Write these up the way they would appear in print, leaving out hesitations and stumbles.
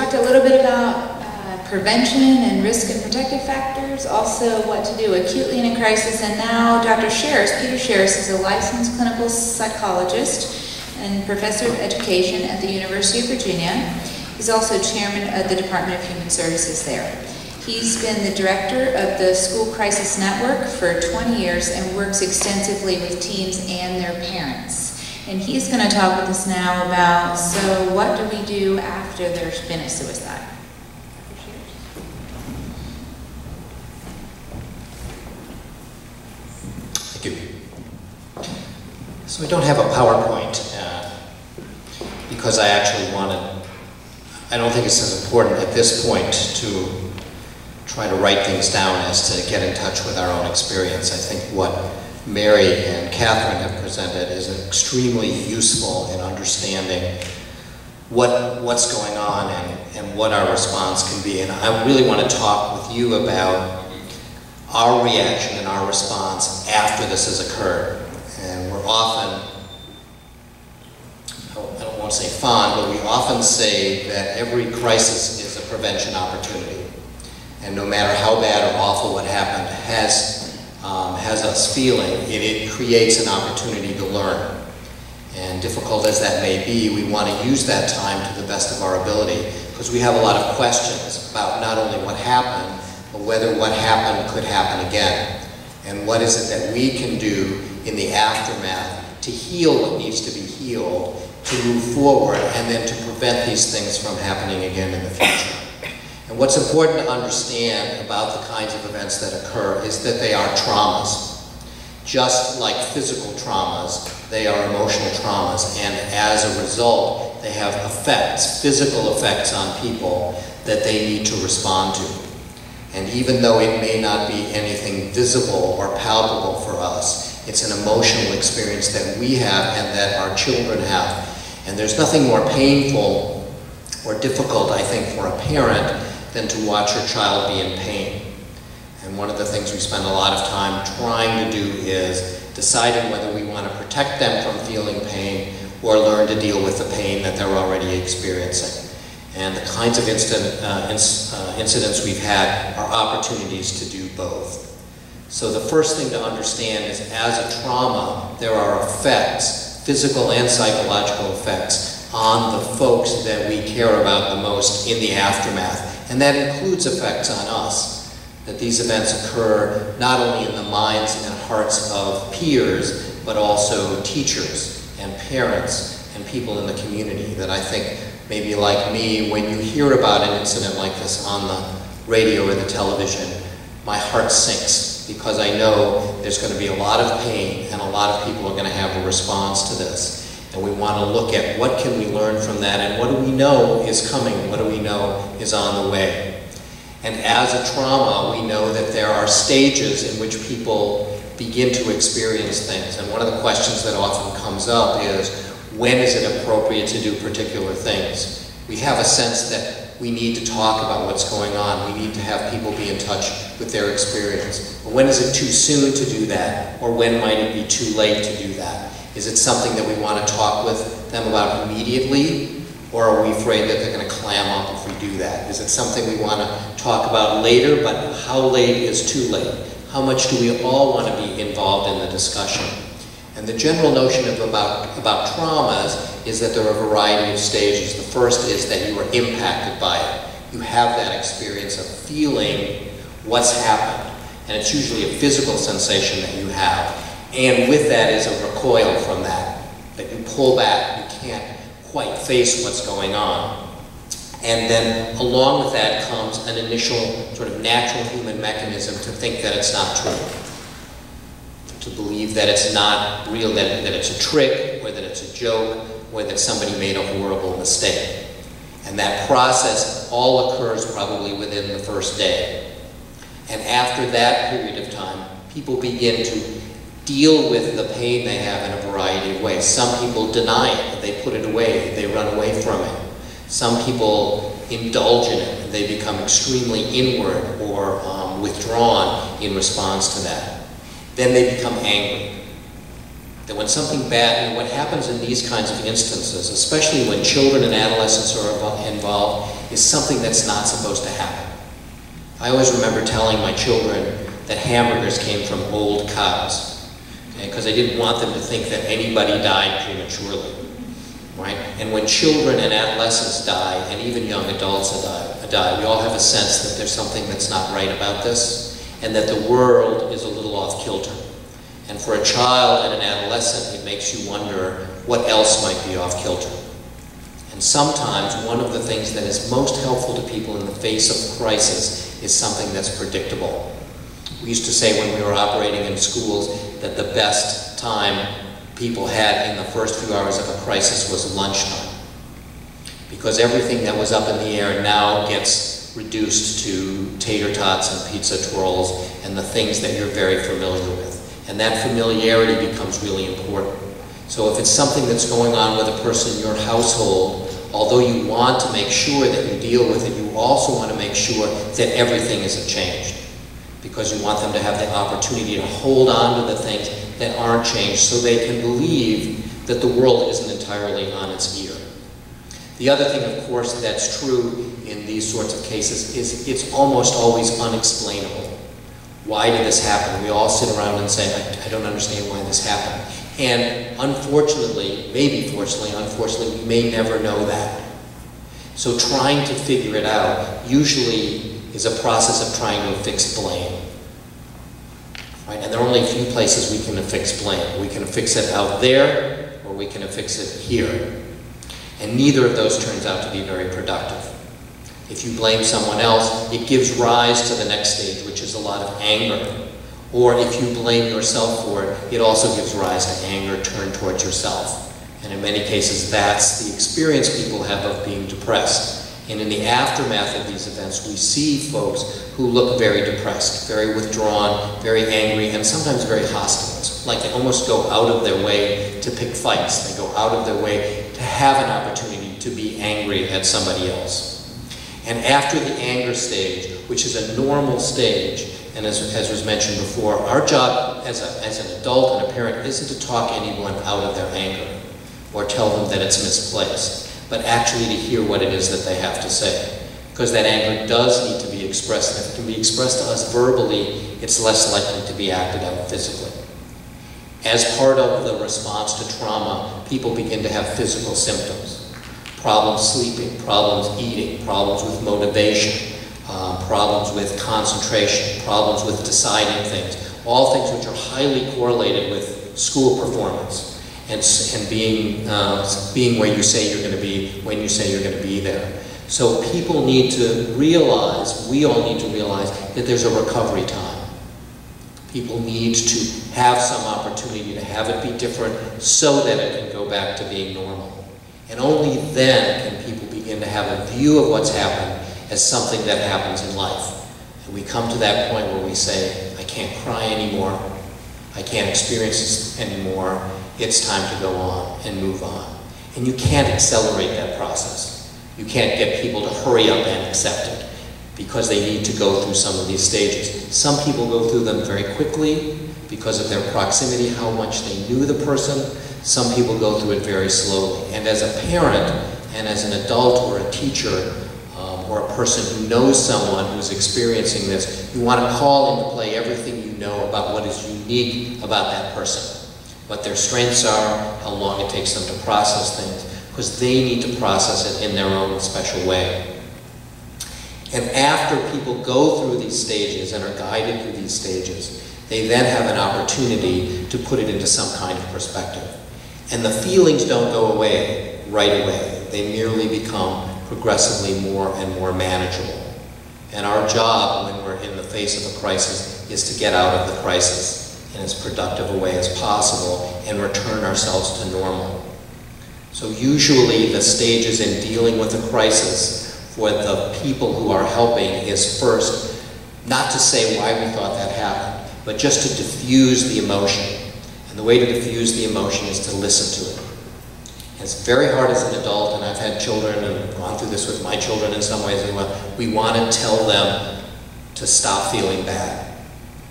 talked a little bit about prevention and risk and protective factors, also what to do acutely in a crisis, and now Dr. Sheras, Peter Sheras, is a licensed clinical psychologist and professor of education at the University of Virginia. He's also chairman of the Department of Human Services there. He's been the director of the School Crisis Network for 20 years and works extensively with teens and their parents. And he's going to talk with us now about, so what do we do after there's been a suicide? Thank you. So I don't have a PowerPoint because I actually I don't think it's as important at this point to try to write things down as to get in touch with our own experience. I think what Mary and Catherine have presented is extremely useful in understanding what's going on and what our response can be. And I really want to talk with you about our reaction and our response after this has occurred. And we're often, I don't want to say fond, but we often say that every crisis is a prevention opportunity. And no matter how bad or awful what happened has us feeling, it creates an opportunity to learn. And difficult as that may be, we want to use that time to the best of our ability, because we have a lot of questions about not only what happened, but whether what happened could happen again. And what is it that we can do in the aftermath to heal what needs to be healed, to move forward, and then to prevent these things from happening again in the future. And what's important to understand about the kinds of events that occur is that they are traumas. Just like physical traumas, they are emotional traumas, and as a result, they have effects, physical effects on people that they need to respond to. And even though it may not be anything visible or palpable for us, it's an emotional experience that we have and that our children have. And there's nothing more painful or difficult, I think, for a parent than to watch your child be in pain. And one of the things we spend a lot of time trying to do is deciding whether we want to protect them from feeling pain or learn to deal with the pain that they're already experiencing. And the kinds of incidents we've had are opportunities to do both. So the first thing to understand is, as a trauma, there are effects, physical and psychological effects, on the folks that we care about the most in the aftermath. And that includes effects on us. That these events occur not only in the minds and hearts of peers, but also teachers and parents and people in the community. That I think, maybe like me, when you hear about an incident like this on the radio or the television, my heart sinks, because I know there's going to be a lot of pain and a lot of people are going to have a response to this. And we want to look at what can we learn from that, and what do we know is coming, what do we know is on the way. And as a trauma, we know that there are stages in which people begin to experience things. And one of the questions that often comes up is, when is it appropriate to do particular things? We have a sense that we need to talk about what's going on. We need to have people be in touch with their experience. But when is it too soon to do that? Or when might it be too late to do that? Is it something that we want to talk with them about immediately? Or are we afraid that they're going to clam up if we do that? Is it something we want to talk about later, but how late is too late? How much do we all want to be involved in the discussion? And the general notion about traumas is that there are a variety of stages. The first is that you are impacted by it. You have that experience of feeling what's happened. And it's usually a physical sensation that you have. And with that is a recoil from that. That you pull back, you can't quite face what's going on. And then along with that comes an initial sort of natural human mechanism to think that it's not true. To believe that it's not real, that it's a trick, or that it's a joke, or that somebody made a horrible mistake. And that process all occurs probably within the first day. And after that period of time, people begin to deal with the pain they have in a variety of ways. Some people deny it, they put it away, they run away from it. Some people indulge in it, they become extremely inward or withdrawn in response to that. Then they become angry. That when something bad, and what happens in these kinds of instances, especially when children and adolescents are involved, is something that's not supposed to happen. I always remember telling my children that hamburgers came from old cows, because I didn't want them to think that anybody died prematurely, right? And when children and adolescents die, and even young adults die, we all have a sense that there's something that's not right about this, and that the world is a little off kilter. And for a child and an adolescent, it makes you wonder what else might be off kilter. And sometimes one of the things that is most helpful to people in the face of crisis is something that's predictable. We used to say when we were operating in schools that the best time people had in the first few hours of a crisis was lunchtime. Because everything that was up in the air now gets reduced to tater tots and pizza twirls and the things that you're very familiar with. And that familiarity becomes really important. So if it's something that's going on with a person in your household, although you want to make sure that you deal with it, you also want to make sure that everything isn't changed. Because you want them to have the opportunity to hold on to the things that aren't changed so they can believe that the world isn't entirely on its ear. The other thing, of course, that's true in these sorts of cases is it's almost always unexplainable. Why did this happen? We all sit around and say, I don't understand why this happened. And unfortunately, maybe fortunately, unfortunately, we may never know that. So trying to figure it out usually is a process of trying to affix blame. Right? And there are only a few places we can affix blame. We can affix it out there, or we can affix it here. And neither of those turns out to be very productive. If you blame someone else, it gives rise to the next stage, which is a lot of anger. Or if you blame yourself for it, it also gives rise to anger turned towards yourself. And in many cases, that's the experience people have of being depressed. And in the aftermath of these events, we see folks who look very depressed, very withdrawn, very angry, and sometimes very hostile. It's like they almost go out of their way to pick fights. They go out of their way to have an opportunity to be angry at somebody else. And after the anger stage, which is a normal stage, and as was mentioned before, our job as an adult and a parent isn't to talk anyone out of their anger or tell them that it's misplaced, but actually to hear what it is that they have to say. Because that anger does need to be expressed, and if it can be expressed to us verbally, it's less likely to be acted out physically. As part of the response to trauma, people begin to have physical symptoms. Problems sleeping, problems eating, problems with motivation, problems with concentration, problems with deciding things, all things which are highly correlated with school performance and being where you say you're going to be, when you say you're going to be there. So people need to realize, we all need to realize, that there's a recovery time. People need to have some opportunity to have it be different so that it can go back to being normal. And only then can people begin to have a view of what's happened as something that happens in life. And we come to that point where we say, I can't cry anymore, I can't experience this anymore, it's time to go on and move on. And you can't accelerate that process. You can't get people to hurry up and accept it because they need to go through some of these stages. Some people go through them very quickly because of their proximity, how much they knew the person. Some people go through it very slowly. And as a parent, and as an adult or a teacher, or a person who knows someone who's experiencing this, you want to call into play everything you know about what is unique about that person. What their strengths are, how long it takes them to process things, because they need to process it in their own special way. And after people go through these stages and are guided through these stages, they then have an opportunity to put it into some kind of perspective. And the feelings don't go away right away. They merely become progressively more and more manageable. And our job when we're in the face of a crisis is to get out of the crisis in as productive a way as possible and return ourselves to normal. So usually the stages in dealing with a crisis for the people who are helping is first, not to say why we thought that happened, but just to diffuse the emotion. And the way to diffuse the emotion is to listen to it. And it's very hard as an adult, and I've had children and gone through this with my children in some ways as well. We want to tell them to stop feeling bad.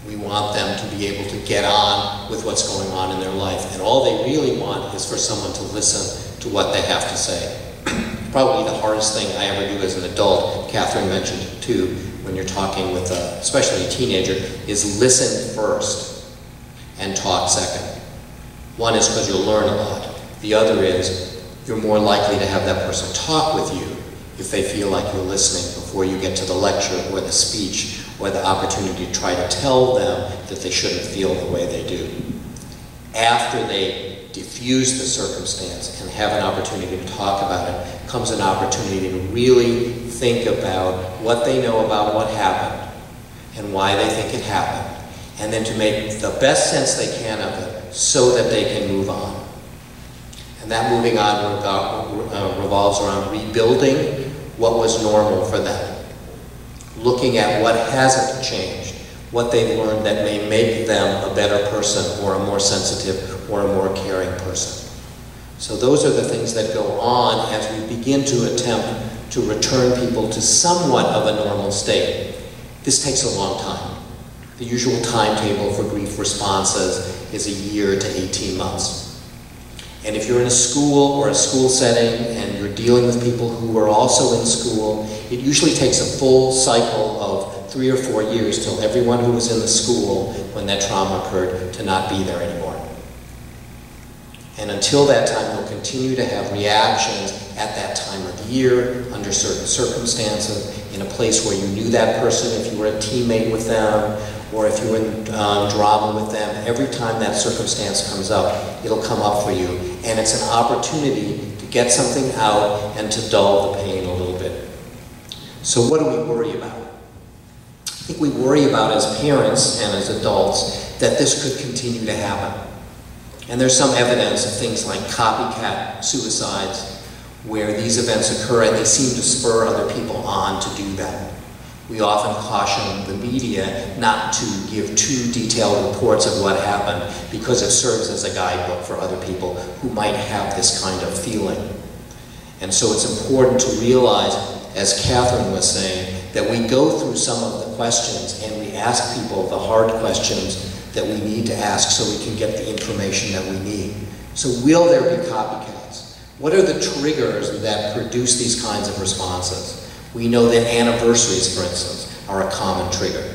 We want them to be able to get on with what's going on in their life. And all they really want is for someone to listen to what they have to say. Probably the hardest thing I ever do as an adult, Catherine mentioned it too, when you're talking with especially a teenager, is listen first and talk second. One is because you'll learn a lot. The other is you're more likely to have that person talk with you if they feel like you're listening before you get to the lecture or the speech or the opportunity to try to tell them that they shouldn't feel the way they do. After they diffuse the circumstance and have an opportunity to talk about it, comes an opportunity to really think about what they know about what happened and why they think it happened, and then to make the best sense they can of it so that they can move on. And that moving on revolves around rebuilding what was normal for them, looking at what hasn't changed, what they've learned that may make them a better person or a more sensitive or a more caring person. So those are the things that go on as we begin to attempt to return people to somewhat of a normal state. This takes a long time. The usual timetable for grief responses is a year to 18 months. And if you're in a school or a school setting and you're dealing with people who are also in school, it usually takes a full cycle of 3 or 4 years till everyone who was in the school when that trauma occurred to not be there anymore. And until that time, you'll continue to have reactions at that time of the year, under certain circumstances, in a place where you knew that person, if you were a teammate with them, or if you were in drama with them. Every time that circumstance comes up, it'll come up for you. And it's an opportunity to get something out and to dull the pain a little bit. So what do we worry about? I think we worry about as parents and as adults that this could continue to happen. And there's some evidence of things like copycat suicides where these events occur and they seem to spur other people on to do that. We often caution the media not to give too detailed reports of what happened because it serves as a guidebook for other people who might have this kind of feeling. And so it's important to realize, as Catherine was saying, that we go through some of the questions and we ask people the hard questions that we need to ask so we can get the information that we need. So will there be copycats? What are the triggers that produce these kinds of responses? We know that anniversaries, for instance, are a common trigger.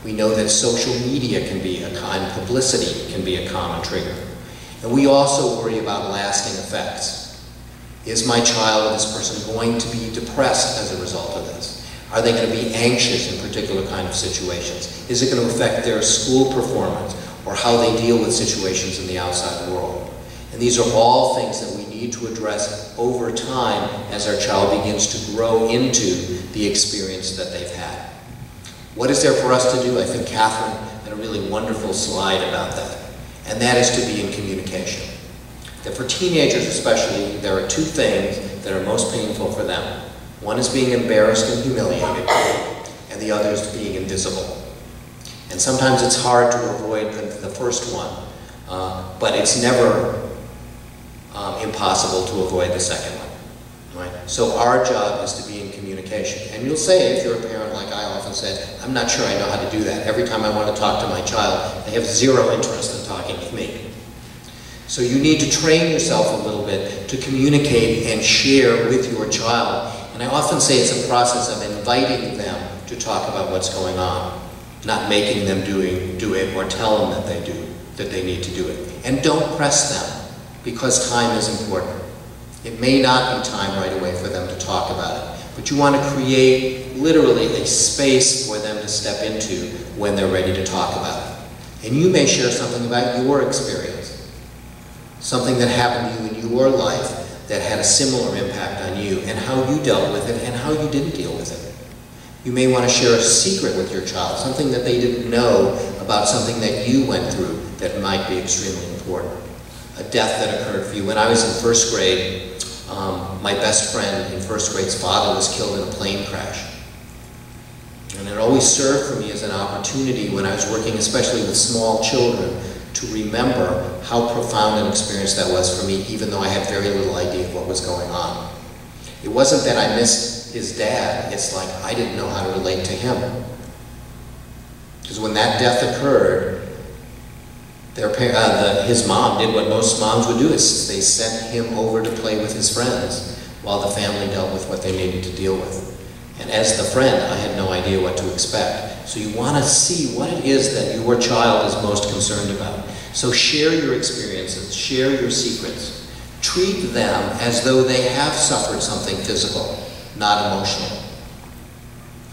We know that social media can be and publicity can be a common trigger. And we also worry about lasting effects. Is my child or this person going to be depressed as a result of this? Are they going to be anxious in particular kind of situations? Is it going to affect their school performance or how they deal with situations in the outside world? And these are all things that we need to address over time as our child begins to grow into the experience that they've had. What is there for us to do? I think Catherine had a really wonderful slide about that. And that is to be in communication. That for teenagers especially, there are two things that are most painful for them. One is being embarrassed and humiliated, and the other is being invisible. And sometimes it's hard to avoid the first one, but it's never impossible to avoid the second one. Right? So our job is to be in communication. And you'll say, if you're a parent like I often say, I'm not sure I know how to do that. Every time I want to talk to my child, they have zero interest in talking with me. So you need to train yourself a little bit to communicate and share with your child. And I often say it's a process of inviting them to talk about what's going on, not making them do it or tell them that they need to do it. And don't press them, because time is important. It may not be time right away for them to talk about it, but you want to create literally a space for them to step into when they're ready to talk about it. And you may share something about your experience, something that happened to you in your life that had a similar impact on you, and how you dealt with it and how you didn't deal with it. You may want to share a secret with your child, something that they didn't know about something that you went through that might be extremely important. A death that occurred for you. When I was in first grade, my best friend in first grade's father was killed in a plane crash. And it always served for me as an opportunity when I was working especially with small children to remember how profound an experience that was for me, even though I had very little idea of what was going on. It wasn't that I missed his dad, it's like I didn't know how to relate to him. Because when that death occurred, his mom did what most moms would do, is they sent him over to play with his friends while the family dealt with what they needed to deal with. And as the friend, I had no idea what to expect. So you want to see what it is that your child is most concerned about. So share your experiences, share your secrets. Treat them as though they have suffered something physical, not emotional.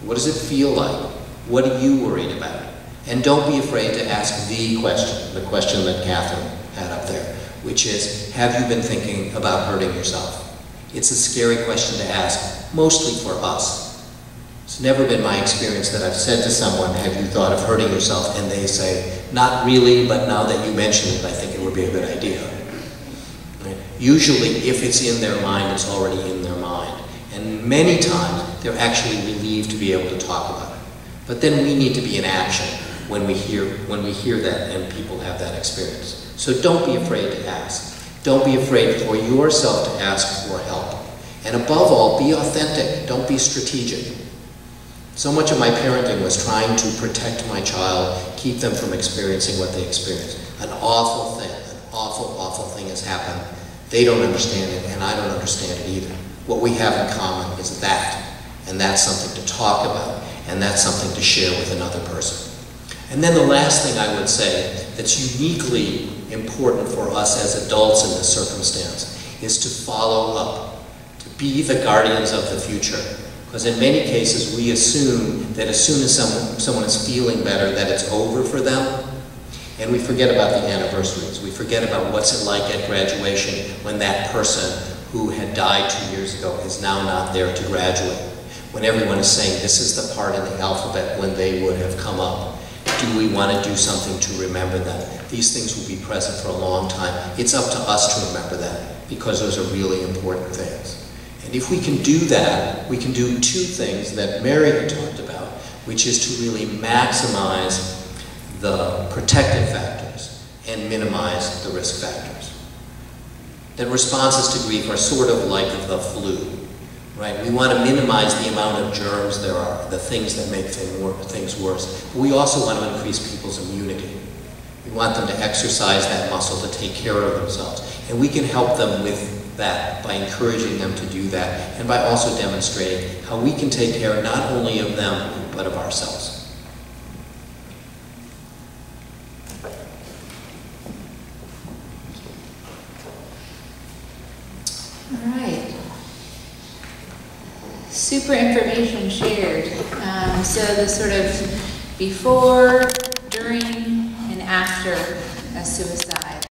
What does it feel like? What are you worried about? And don't be afraid to ask the question that Catherine had up there, which is, have you been thinking about hurting yourself? It's a scary question to ask, mostly for us. It's never been my experience that I've said to someone, have you thought of hurting yourself? And they say, not really, but now that you mention it, I think it would be a good idea. Right? Usually, if it's in their mind, it's already in their mind. And many times, they're actually relieved to be able to talk about it. But then we need to be in action when we hear that and people have that experience. So don't be afraid to ask. Don't be afraid for yourself to ask for help. And above all, be authentic. Don't be strategic. So much of my parenting was trying to protect my child, keep them from experiencing what they experienced. An awful thing has happened. They don't understand it, and I don't understand it either. What we have in common is that, and that's something to talk about, and that's something to share with another person. And then the last thing I would say that's uniquely important for us as adults in this circumstance is to follow up, to be the guardians of the future. Because in many cases, we assume that as soon as someone is feeling better, that it's over for them. And we forget about the anniversaries. We forget about what's it like at graduation when that person who had died 2 years ago is now not there to graduate. When everyone is saying this is the part in the alphabet when they would have come up. Do we want to do something to remember them? These things will be present for a long time. It's up to us to remember them because those are really important things. And if we can do that, we can do two things that Mary had talked about, which is to really maximize the protective factors and minimize the risk factors. That responses to grief are sort of like the flu, right? We want to minimize the amount of germs there are, the things that make things worse. But we also want to increase people's immunity. We want them to exercise that muscle to take care of themselves. And we can help them with that by encouraging them to do that and by also demonstrating how we can take care not only of them, but of ourselves. All right. Super information shared. So the sort of before